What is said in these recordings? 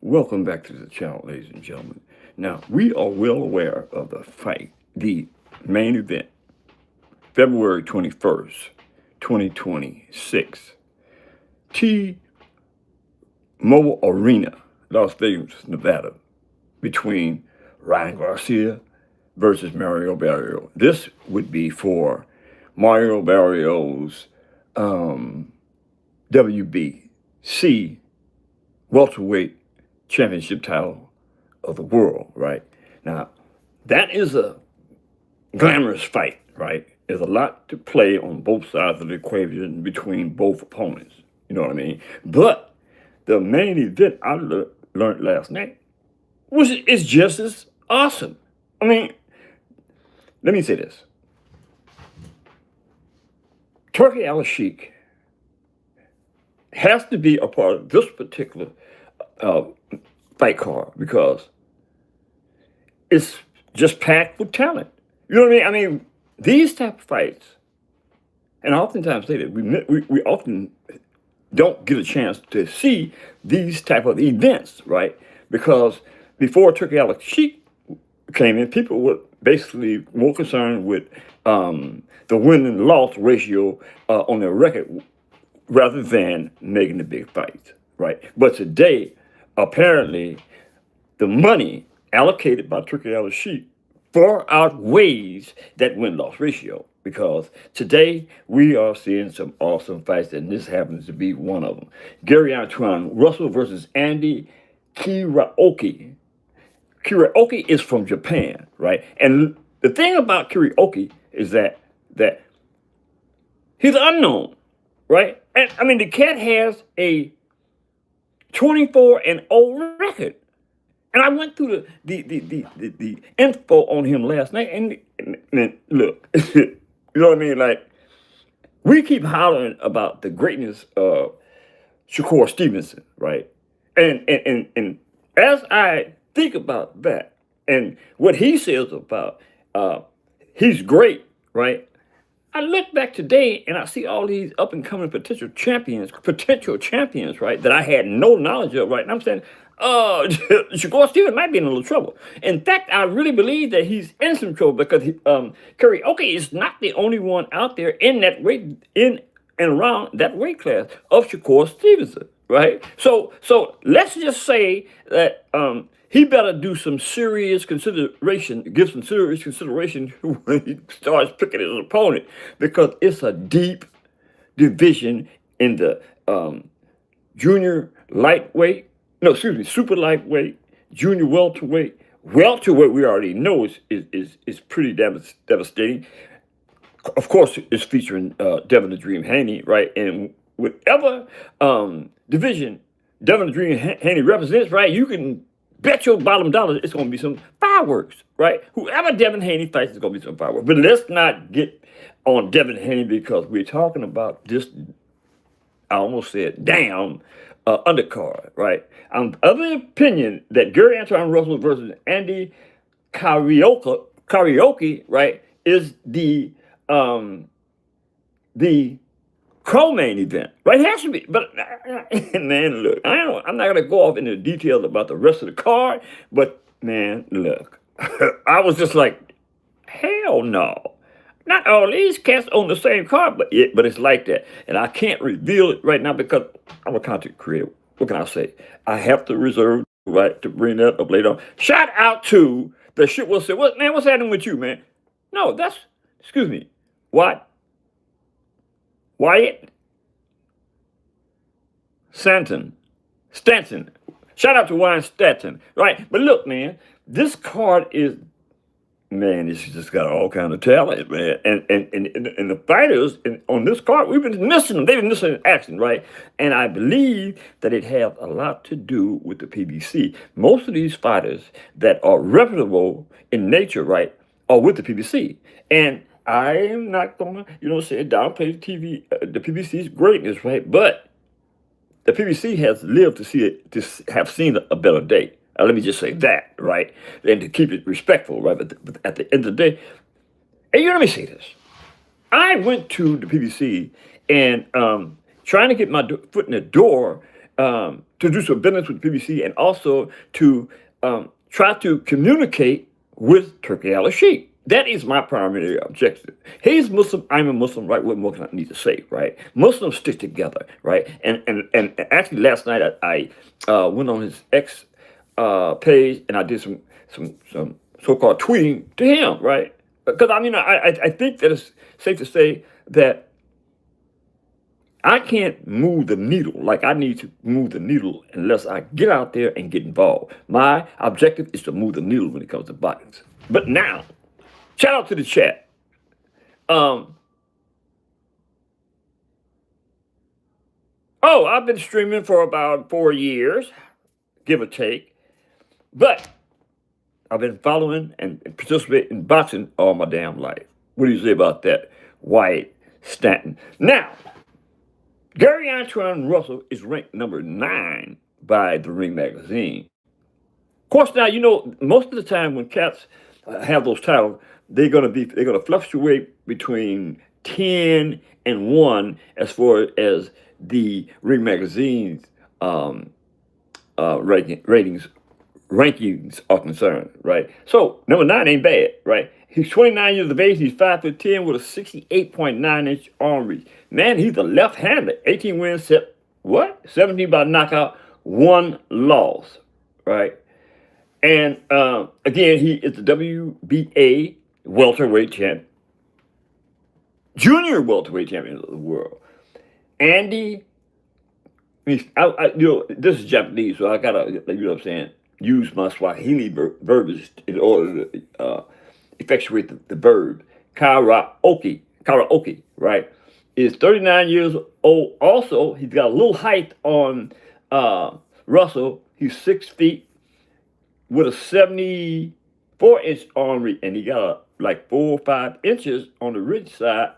Welcome back to the channel, ladies and gentlemen. Now, we are well aware of the fight, the main event, February 21st, 2026, T-Mobile Arena, Las Vegas, Nevada, between Ryan Garcia versus Mario Barrio. This would be for Mario Barrio's WBC welterweight championship title of the world, right? Now, that is a glamorous fight, right? There's a lot to play on both sides of the equation between both opponents. You know what I mean? But the main event I learned last night is just as awesome. I mean, let me say this. Turkey Al-Sheikh has to be a part of this particular fight card because it's just packed with talent. You know what I mean? I mean, these type of fights, and I oftentimes say that we often don't get a chance to see these type of events, right? Because before Turkey Al-Sheikh came in, people were basically more concerned with the win and loss ratio on their record rather than making the big fights, right? But today, apparently, the money allocated by Turkey Al-Sheikh far outweighs that win-loss ratio because today we are seeing some awesome fights, and this happens to be one of them. Gary Antuanne Russell versus Andy Kiraoki. Kiraoki is from Japan, right? And the thing about Kiraoki is that he's unknown, right? And I mean, the cat has a 24-0 record. And I went through the info on him last night, and look, you know what I mean? Like, we keep hollering about the greatness of Shakur Stevenson, right? And as I think about that and what he says about he's great, right? I look back today and I see all these up and coming potential champions, right, that I had no knowledge of, right? And I'm saying, Shakur Stevenson might be in a little trouble. In fact, I really believe that he's in some trouble because Kiraoki is not the only one out there in that weight, in and around that weight class of Shakur Stevenson, right? So let's just say that he better do some serious consideration, give some serious consideration when he starts picking his opponent, because it's a deep division in the super lightweight, junior welterweight. Welterweight, we already know is pretty devastating. Of course, it's featuring Devin the Dream Haney, right? And whatever division Devin the Dream Haney represents, right, you can bet your bottom dollar it's going to be some fireworks, right? Whoever Devin Haney fights is going to be some fireworks. But let's not get on Devin Haney because we're talking about this, I almost said, damn undercard, right? I'm of the opinion that Gary Antuanne Russell versus Andy Kiraoki, right, is the co-main event, right? It has to be. But man, look, I'm not gonna go off into details about the rest of the card, but man, look, I was just like, hell no. Not all these cats on the same card, but it's like that. And I can't reveal it right now because I'm a content creator. What can I say? I have to reserve the right to bring that up later on. Shout out to the shit will say, what's happening with you, man? No, excuse me, what? Wyatt Stanton. Shout out to Wyatt Stanton, right? But look, man, this card is, man, it's just got all kind of talent, man. And the fighters on this card, we've been missing them. They've been missing in action, right? And I believe that it has a lot to do with the PBC. Most of these fighters that are reputable in nature, right, are with the PBC. And I am not gonna, say downplay the PBC's greatness, right? But the PBC has lived to have seen a better day. Let me just say that, right? And to keep it respectful, right? But at the end of the day, and let me say this: I went to the PBC and trying to get my foot in the door to do some business with the PBC and also to try to communicate with Turki Al-Sheikh. That is my primary objective. He's Muslim, I'm a Muslim, right? What more can I need to say, right? Muslims stick together, right? And actually last night I went on his X page and I did some so-called tweeting to him, right? Because I mean, I think that it's safe to say that I can't move the needle like I need to move the needle unless I get out there and get involved. My objective is to move the needle when it comes to boxing. But now, shout out to the chat. Oh, I've been streaming for about 4 years, give or take. But I've been following and participating in boxing all my damn life. What do you say about that, Wyatt Stanton? Now, Gary Antuanne Russell is ranked number 9 by the Ring magazine. Of course, now you know most of the time when cats have those titles, they're gonna fluctuate between 10 and 1 as far as the Ring magazine's rankings are concerned, right? So number 9 ain't bad, right? He's 29 years of age. He's 5'10" with a 68.9-inch arm reach. Man, he's a left-hander. 18 wins, 17 by knockout, 1 loss, right? And again, he is the WBA welterweight champ, junior welterweight champion of the world. Andy, this is Japanese, so I gotta, you know what I'm saying, use my Swahili verbiage in order to effectuate the verb. Karaoke, right, is 39 years old. Also, he's got a little height on Russell. He's 6 feet with a 74-inch arm reach, and he got like 4 or 5 inches on the ridge side.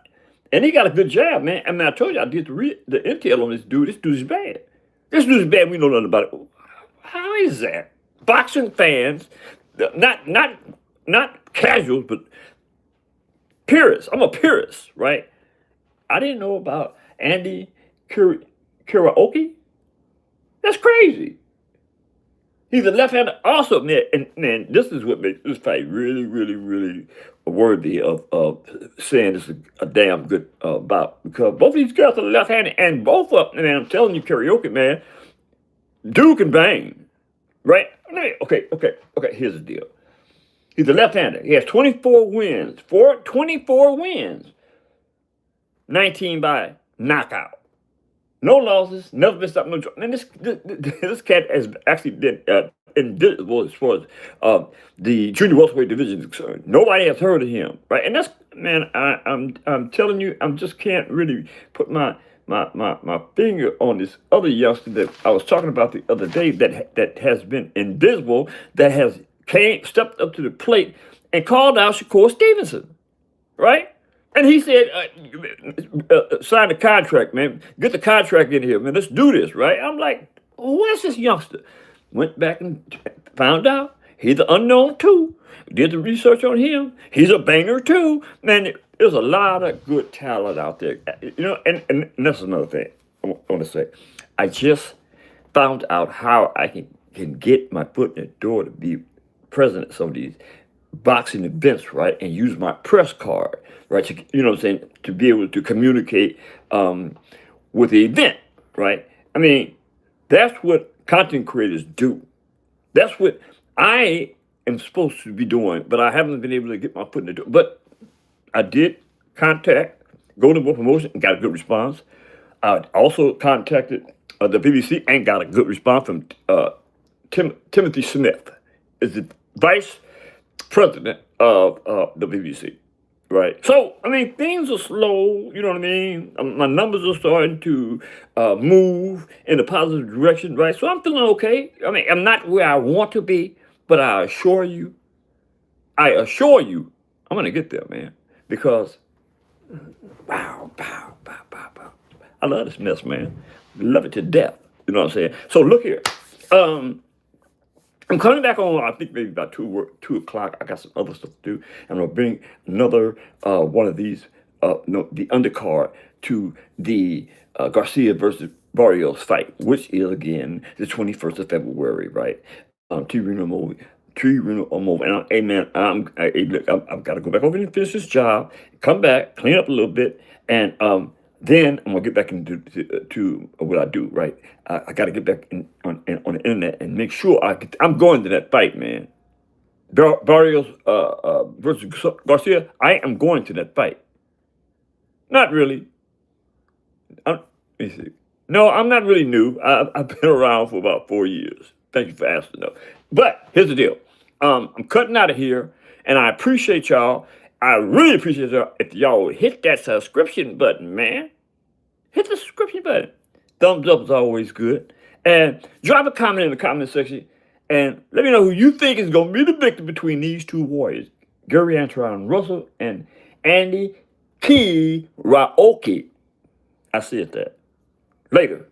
And he got a good jab, man. I mean, I told you I did the intel on this dude. This dude is bad. This dude is bad. We know nothing about it. How is that? Boxing fans, not casuals, but purists. I'm a purist, right? I didn't know about Andy Kiraoki. That's crazy. He's a left-hander also, man. And this is what makes this fight really, really, really worthy of saying this is a damn good bout. Because both of these guys are left-handed, and both of them, and I'm telling you, Karaoke, man, dude can bang, right? Okay, here's the deal. He's a left-hander. He has 24 wins. 24 wins. 19 by knockout. No losses, never been stopped. No, and this cat has actually been invisible as far as the junior welterweight division is concerned. Nobody has heard of him, right? And that's, man, I'm telling you, I just can't really put my finger on this other youngster that I was talking about the other day that has been invisible, that has stepped up to the plate and called out Shakur Stevenson, right? And he said, sign the contract, man. Get the contract in here, man. Let's do this, right? I'm like, what's this youngster? Went back and found out he's an unknown too. Did the research on him. He's a banger too. Man, there's a lot of good talent out there. You know, and that's another thing I want to say. I just found out how I can get my foot in the door to be president of some of these boxing events, right, and use my press card, right, to, you know what I'm saying, to be able to communicate with the event, right? I mean, that's what content creators do. That's what I am supposed to be doing, but I haven't been able to get my foot in the door. But I did contact Golden Boy Promotion and got a good response. I also contacted the BBC and got a good response from Timothy Smith, is the vice president of the BBC, right? So, I mean, things are slow, you know what I mean? My numbers are starting to move in a positive direction, right? So I'm feeling okay. I mean, I'm not where I want to be, but I assure you, I'm going to get there, man. Because, wow. I love this mess, man. Love it to death. You know what I'm saying? So look here. I'm coming back on, I think maybe about 2 o'clock. I got some other stuff to do. I'm going to bring another one of these, the undercard to the Garcia versus Barrios fight, which is again the 21st of February, right? T-Reno Mobile. And hey man, hey, look, I've got to go back over and finish this job, come back, clean up a little bit, and then I'm gonna get back into to what I do, right? I got to get back on the internet and make sure I'm going to that fight, man. Barrios versus Garcia. I am going to that fight. Not really. Let me see. No, I'm not really new. I've been around for about 4 years. Thank you for asking, though. But here's the deal. I'm cutting out of here, and I appreciate y'all. I really appreciate y'all if y'all would hit that subscription button, man. Hit the subscription button. Thumbs up is always good. And drop a comment in the comment section, and let me know who you think is going to be the victor between these two warriors, Gary Antuanne Russell and Andy Kiraoki. I see it there. Later.